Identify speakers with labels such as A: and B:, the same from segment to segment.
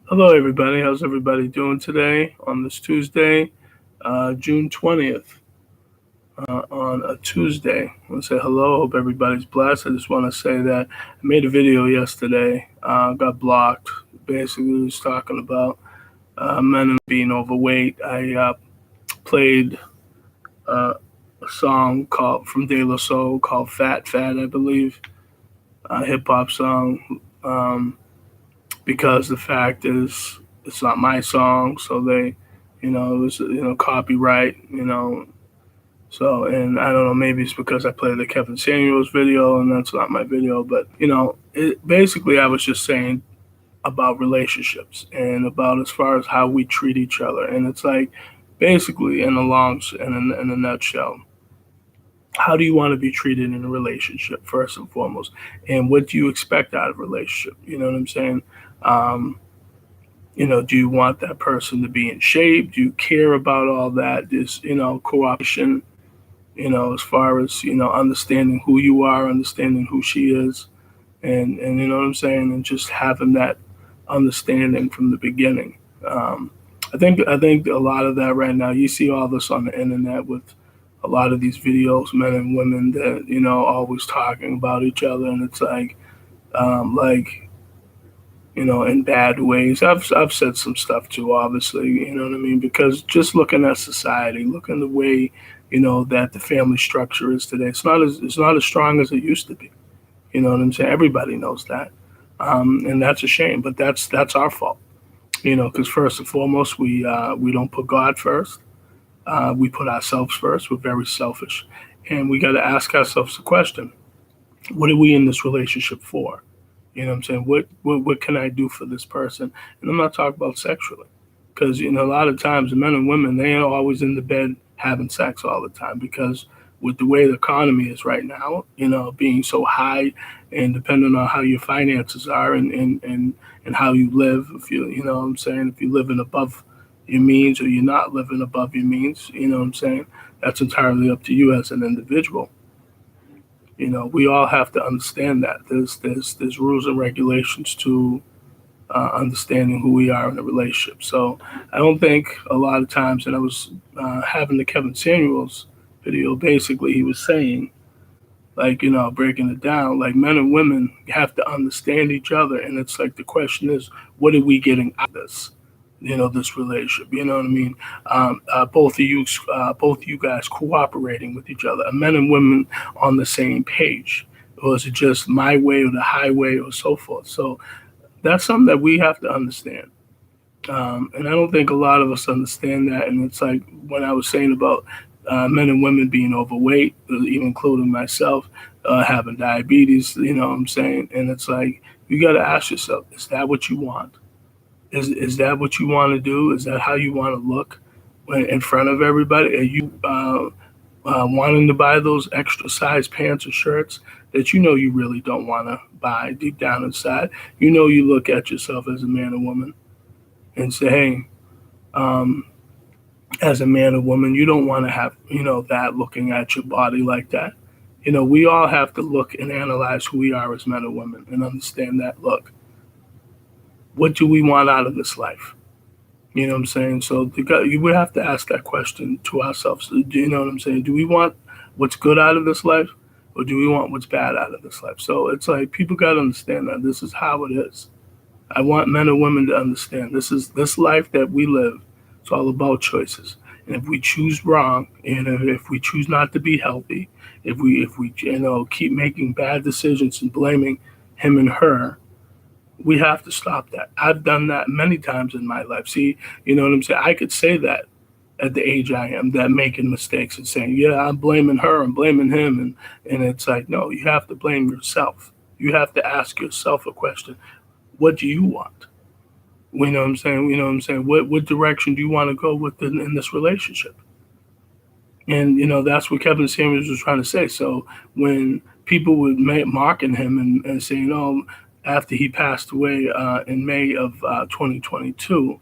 A: Hello, everybody. How's everybody doing today on this Tuesday, June 20th? On a Tuesday, I want to say hello. Hope everybody's blessed. I just want to say that I made a video yesterday, got blocked. Basically, it was talking about men and being overweight. I played uh, a song called from De La Soul called "Fat Fat," I believe, a hip hop song. Because the fact is, it's not my song, so it was copyright, So, and I don't know, maybe it's because I played the Kevin Samuels video and that's not my video, but basically I was just saying about relationships and about as far as how we treat each other, and it's like basically in a nutshell, how do you want to be treated in a relationship first and foremost, and what do you expect out of a relationship? You know what I'm saying? Um, do you want that person to be in shape? Do you care about all that? This, cooperation, as far as, understanding who you are, understanding who she is, and you know what I'm saying? And just having that understanding from the beginning. I think a lot of that right now, you see all this on the internet with a lot of these videos, men and women that, always talking about each other. And it's like, in bad ways. I've said some stuff too, obviously, you know what I mean? Because just looking at society, looking the way, that the family structure is today, it's not as strong as it used to be. You know what I'm saying? Everybody knows that, and that's a shame. But that's our fault, because first and foremost, we don't put God first. We put ourselves first. We're very selfish, and we got to ask ourselves the question: what are we in this relationship for? You know what I'm saying? What can I do for this person? And I'm not talking about sexually, because a lot of times men and women, they ain't always in the bed having sex all the time, because with the way the economy is right now, being so high, and depending on how your finances are, and how you live, if you know what I'm saying, if you're living above your means or you're not living above your means, you know what I'm saying, that's entirely up to you as an individual. We all have to understand that there's rules and regulations to understanding who we are in a relationship. So I don't think a lot of times, and I was having the Kevin Samuels video. Basically, he was saying, like, breaking it down, like men and women have to understand each other, and it's like the question is, what are we getting out of this? This relationship. You know what I mean? Both of you guys cooperating with each other, men and women on the same page, or is it just my way or the highway or so forth? So that's something that we have to understand. And I don't think a lot of us understand that. And it's like when I was saying about men and women being overweight, even including myself, having diabetes, you know what I'm saying? And it's like, you got to ask yourself, is that what you want? Is that what you want to do? Is that how you want to look in front of everybody? Are you wanting to buy those extra size pants or shirts that you really don't want to buy deep down inside? You look at yourself as a man or woman and say, hey, um, as a man or woman, you don't want to have, that looking at your body like that. We all have to look and analyze who we are as men or women and understand that, look, what do we want out of this life? You know what I'm saying? So you would have to ask that question to ourselves. Do you know what I'm saying? Do we want what's good out of this life, or do we want what's bad out of this life? So it's like people got to understand that this is how it is. I want men and women to understand this life that we live. It's all about choices. And if we choose wrong, and if we choose not to be healthy, if we keep making bad decisions and blaming him and her, we have to stop that. I've done that many times in my life. See, you know what I'm saying? I could say that at the age I am, that making mistakes and saying, yeah, I'm blaming her, I'm blaming him. And it's like, no, you have to blame yourself. You have to ask yourself a question. What do you want? You know what I'm saying? You know what I'm saying? What direction do you want to go with in this relationship? And, that's what Kevin Samuels was trying to say. So when people would mocking him and saying, oh, after he passed away in May of 2022,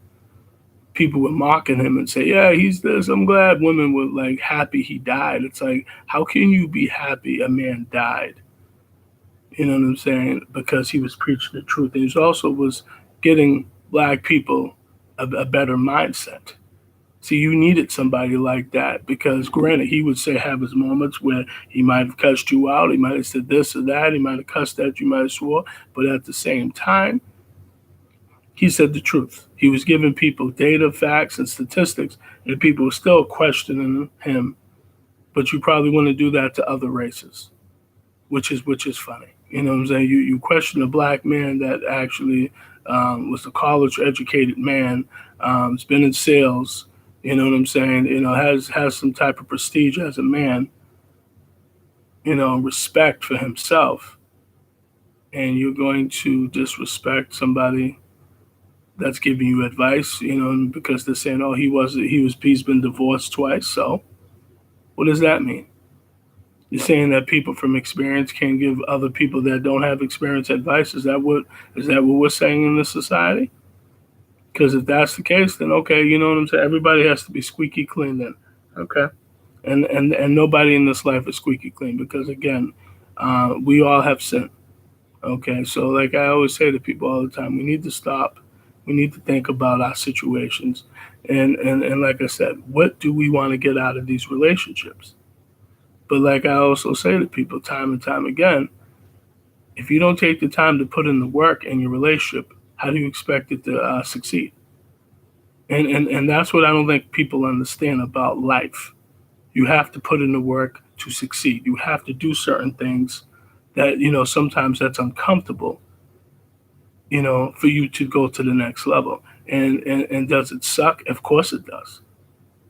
A: people were mocking him and say, yeah, he's this. I'm glad women were like happy he died. It's like, how can you be happy a man died? You know what I'm saying? Because he was preaching the truth. And he also was getting black people a better mindset. See, you needed somebody like that because, granted, he would say have his moments where he might have cussed you out, he might have said this or that, he might have cussed at you, might have swore, but at the same time, he said the truth. He was giving people data, facts, and statistics, and people were still questioning him. But you probably want to do that to other races, which is funny. You know what I'm saying? You question a black man that actually was a college educated man, has been in sales. You know what I'm saying? Has some type of prestige as a man. Respect for himself, and you're going to disrespect somebody that's giving you advice. Because they're saying, oh, he's been divorced twice. So what does that mean? You're saying that people from experience can give other people that don't have experience advice. Is that what we're saying in this society? Because if that's the case, then okay, you know what I'm saying? Everybody has to be squeaky clean then. Okay. And nobody in this life is squeaky clean because again, we all have sin. Okay. So like I always say to people all the time, we need to stop. We need to think about our situations. And like I said, what do we want to get out of these relationships? But like I also say to people time and time again, if you don't take the time to put in the work in your relationship, how do you expect it to succeed? And that's what I don't think people understand about life. You have to put in the work to succeed. You have to do certain things that, sometimes that's uncomfortable, for you to go to the next level. And does it suck? Of course it does.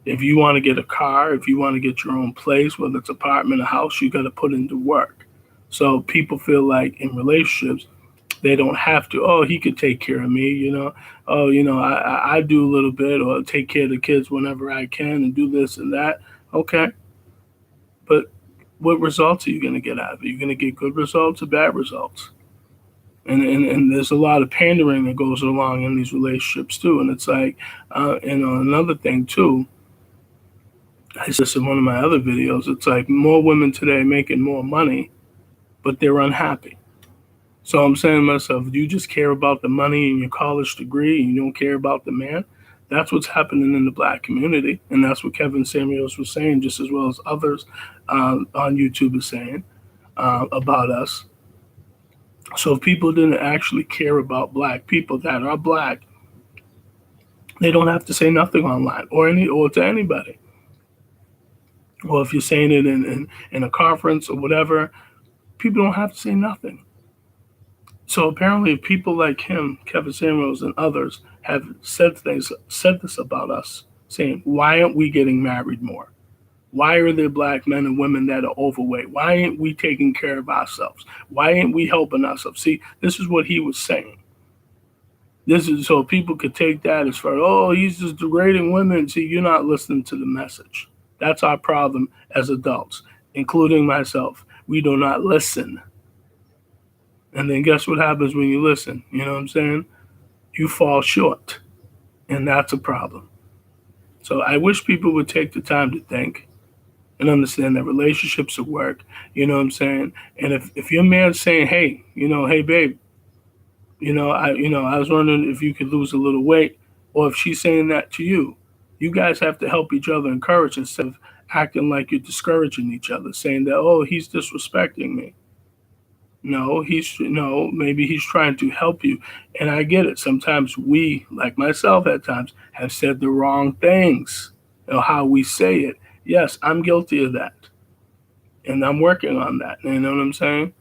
A: If you want to get a car, if you want to get your own place, whether it's apartment or house, you got to put in the work. So people feel like in relationships, they don't have to, oh, he could take care of me, oh, I do a little bit or take care of the kids whenever I can and do this and that. Okay. But what results are you going to get out of it? You're going to get good results or bad results? And there's a lot of pandering that goes along in these relationships too. And it's like, another thing too, I said this in one of my other videos, it's like more women today making more money, but they're unhappy. So I'm saying to myself, do you just care about the money and your college degree and you don't care about the man? That's what's happening in the black community. And that's what Kevin Samuels was saying, just as well as others on YouTube is saying about us. So if people didn't actually care about black people that are black, they don't have to say nothing online or to anybody. Or if you're saying it in a conference or whatever, people don't have to say nothing. So apparently people like him, Kevin Samuels and others have said this about us, saying, why aren't we getting married more? Why are there black men and women that are overweight? Why ain't we taking care of ourselves? Why ain't we helping ourselves? See, this is what he was saying. This is so people could take that as far, oh, he's just degrading women. See, you're not listening to the message. That's our problem as adults, including myself. We do not listen. And then guess what happens when you listen? You know what I'm saying? You fall short. And that's a problem. So I wish people would take the time to think and understand that relationships are work. You know what I'm saying? And if your man's saying, hey, hey, babe, I was wondering if you could lose a little weight, or if she's saying that to you, you guys have to help each other encourage instead of acting like you're discouraging each other, saying that, oh, he's disrespecting me. No, maybe he's trying to help you. And I get it. Sometimes we, like myself at times, have said the wrong things, how we say it. Yes, I'm guilty of that. And I'm working on that. You know what I'm saying?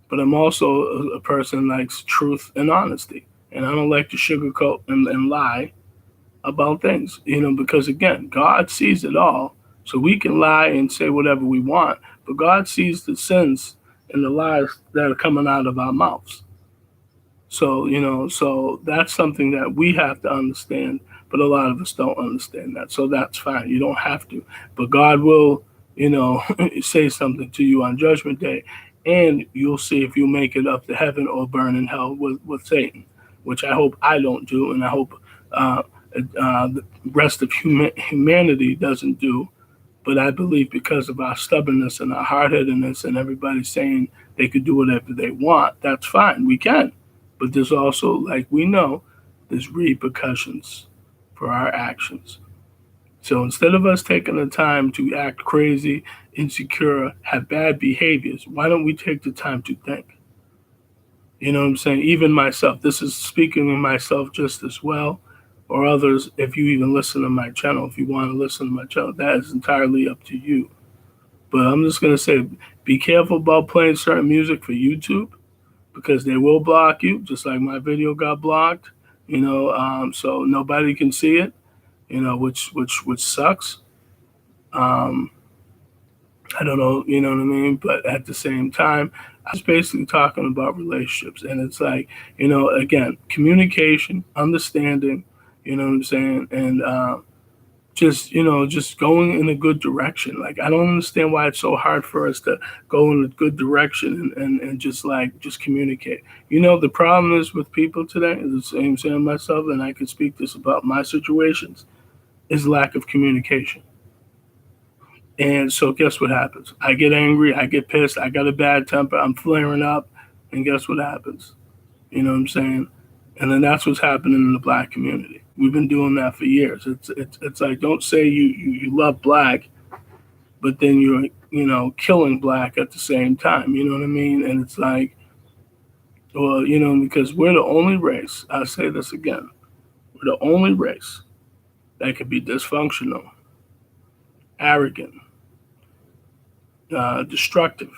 A: But I'm also a person that likes truth and honesty. And I don't like to sugarcoat and lie about things, because again, God sees it all. So we can lie and say whatever we want, but God sees the sins and the lies that are coming out of our mouths. So, so that's something that we have to understand, but a lot of us don't understand that. So that's fine. You don't have to. But God will, say something to you on Judgment Day, and you'll see if you make it up to heaven or burn in hell with Satan, which I hope I don't do, and I hope the rest of humanity doesn't do. But I believe because of our stubbornness and our hard-headedness and everybody saying they could do whatever they want, that's fine. We can. But there's also, like we know, there's repercussions for our actions. So instead of us taking the time to act crazy, insecure, have bad behaviors, why don't we take the time to think? You know what I'm saying? Even myself, this is speaking of myself just as well, or others, if you even listen to my channel, if you want to listen to my channel, that is entirely up to you. But I'm just going to say, be careful about playing certain music for YouTube because they will block you, just like my video got blocked, so nobody can see it, which sucks. Um, I don't know, you know what I mean? But at the same time, I was basically talking about relationships. And it's like, again, communication, understanding, you know what I'm saying? And just going in a good direction. Like, I don't understand why it's so hard for us to go in a good direction and just communicate. The problem is with people today, is the same saying myself, and I can speak this about my situations, is lack of communication. And so guess what happens? I get angry, I get pissed, I got a bad temper, I'm flaring up, and guess what happens? You know what I'm saying? And then that's what's happening in the black community. We've been doing that for years. It's like, don't say you love black, but then you're killing black at the same time. You know what I mean? And it's like, well, because we're the only race. I'll say this again: we're the only race that could be dysfunctional, arrogant, destructive.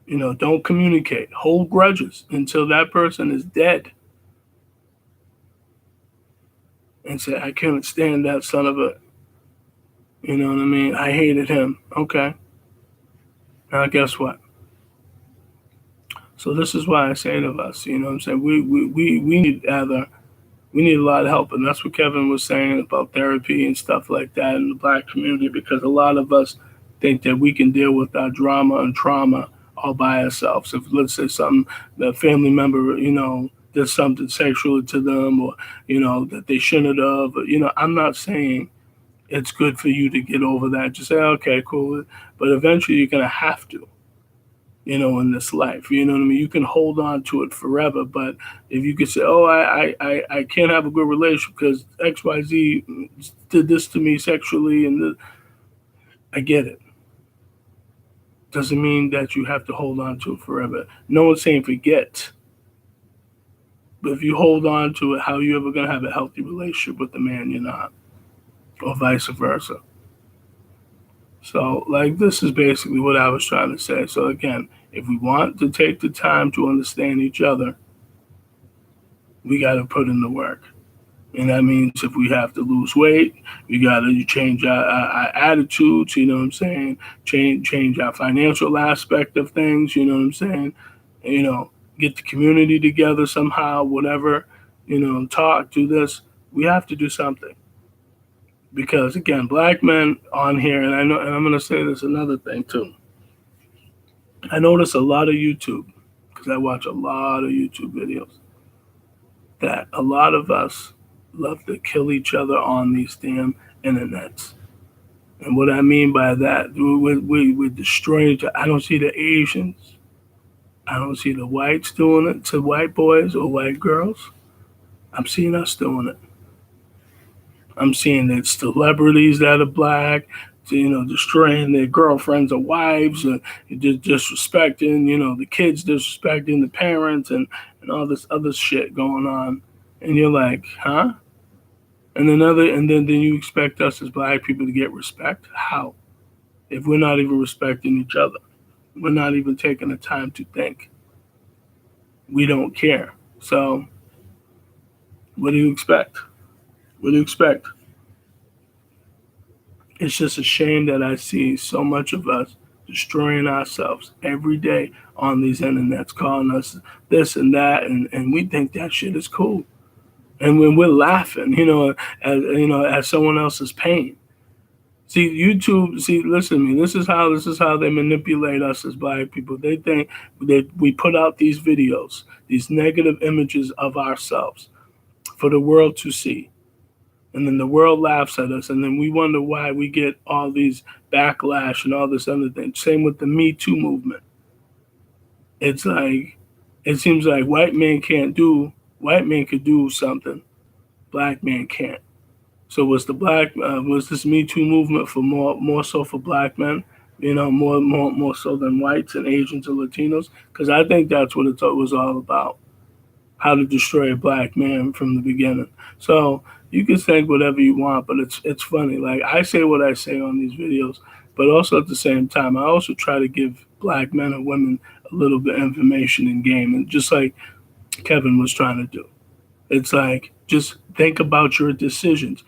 A: Don't communicate, hold grudges until that person is dead, and say, I can't stand that son of a, you know what I mean? I hated him. Okay. Now guess what? So this is why I say to us, you know what I'm saying? We need we need a lot of help. And that's what Kevin was saying about therapy and stuff like that in the black community, because a lot of us think that we can deal with our drama and trauma all by ourselves. If, let's say, the family member, did something sexual to them, or, that they shouldn't have, I'm not saying it's good for you to get over that. Just say, okay, cool. But eventually you're going to have to, in this life. You know what I mean? You can hold on to it forever. But if you could say, oh, I can't have a good relationship because XYZ did this to me sexually, and I get it. Doesn't mean that you have to hold on to it forever. No one's saying forget. But if you hold on to it, how are you ever going to have a healthy relationship with the man you're not? Or vice versa. So, this is basically what I was trying to say. So, again, if we want to take the time to understand each other, we got to put in the work. And that means if we have to lose weight, we got to change our attitudes, you know what I'm saying? Change our financial aspect of things, you know what I'm saying? Get the community together somehow, whatever, talk, do this. We have to do something. Because again, black men on here, and I'm going to say this another thing too. I notice a lot of YouTube, because I watch a lot of YouTube videos, that a lot of us love to kill each other on these damn internets. And what I mean by that, we're destroying each other. I don't see the Asians. I don't see the whites doing it to white boys or white girls. I'm seeing us doing it. I'm seeing that celebrities that are black, destroying their girlfriends or wives, and just disrespecting, the kids disrespecting the parents, and all this other shit going on. And you're like, huh? And then you expect us as black people to get respect? How? If we're not even respecting each other, we're not even taking the time to think. We don't care. So, what do you expect? What do you expect? It's just a shame that I see so much of us destroying ourselves every day on these internets, calling us this and that, and we think that shit is cool. And when we're laughing, at someone else's pain. See, YouTube, listen to me, this is how they manipulate us as black people. They think that we put out these videos, these negative images of ourselves for the world to see. And then the world laughs at us, and then we wonder why we get all these backlash and all this other thing. Same with the Me Too movement. It's like, it seems like white men can't do White man could do something, black man can't. So was this Me Too movement for more so for black men, more so than whites and Asians and Latinos? Because I think that's what it was all about, how to destroy a black man from the beginning. So you can think whatever you want, but it's funny. Like I say what I say on these videos, but also at the same time, I also try to give black men and women a little bit of information in game, and just like Kevin was trying to do. It's like just think about your decisions.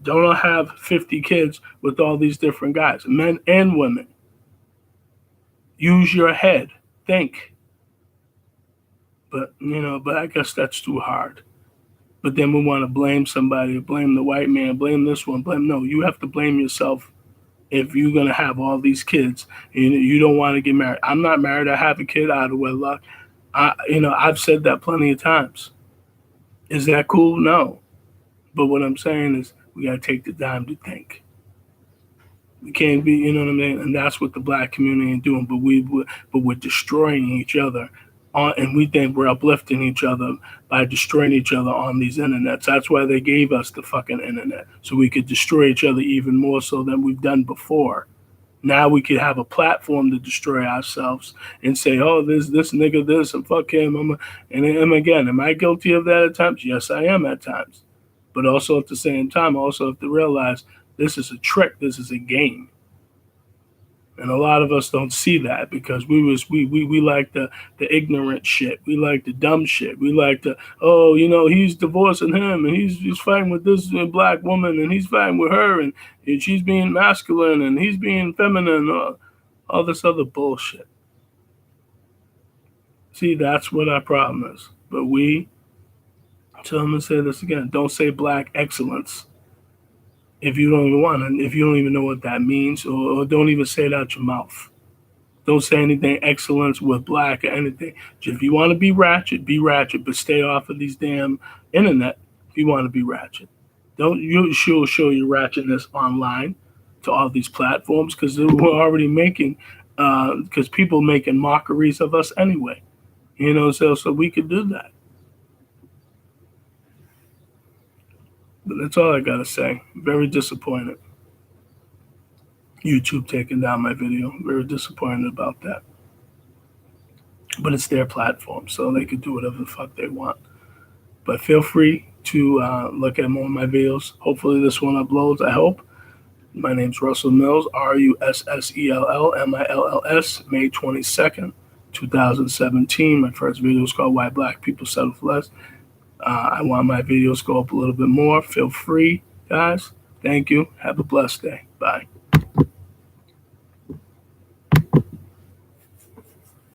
A: Don't have 50 kids with all these different guys, men and women. Use your head. Think. But I guess that's too hard. But then we want to blame somebody, blame the white man, blame this one, no, you have to blame yourself if you're gonna have all these kids and you don't want to get married. I'm not married. I have a kid out of wedlock. I've said that plenty of times. Is that cool? No. But what I'm saying is we gotta take the time to think. We can't be, you know what I mean? And that's what the black community is doing. But we're destroying each other, and we think we're uplifting each other by destroying each other on these internets. That's why they gave us the fucking internet, so we could destroy each other even more so than we've done before. Now we could have a platform to destroy ourselves and say, "Oh, this nigga this and fuck him." And again, am I guilty of that at times? Yes, I am at times. But also at the same time, I also have to realize this is a trick. This is a game. And a lot of us don't see that because we like the ignorant shit. We like the dumb shit. We like he's divorcing him and he's fighting with this black woman and he's fighting with her and she's being masculine and he's being feminine. All this other bullshit. See, that's what our problem is. But so I'm gonna say this again. Don't say black excellence if you don't even want to, if you don't even know what that means, or don't even say it out your mouth. Don't say anything excellence with black or anything. If you want to be ratchet, but stay off of these damn internet if you want to be ratchet. Don't you show your ratchetness online to all these platforms because we're already making, because people making mockeries of us anyway. So we could do that. But that's all I gotta say. Very disappointed. YouTube taking down my video. Very disappointed about that. But it's their platform, so they can do whatever the fuck they want. But feel free to look at more of my videos. Hopefully this one uploads, I hope. My name's Russell Mills, RUSSELLMILLS, May 22nd, 2017. My first video is called Why Black People Settle for Less. I want my videos to go up a little bit more. Feel free, guys. Thank you. Have a blessed day. Bye.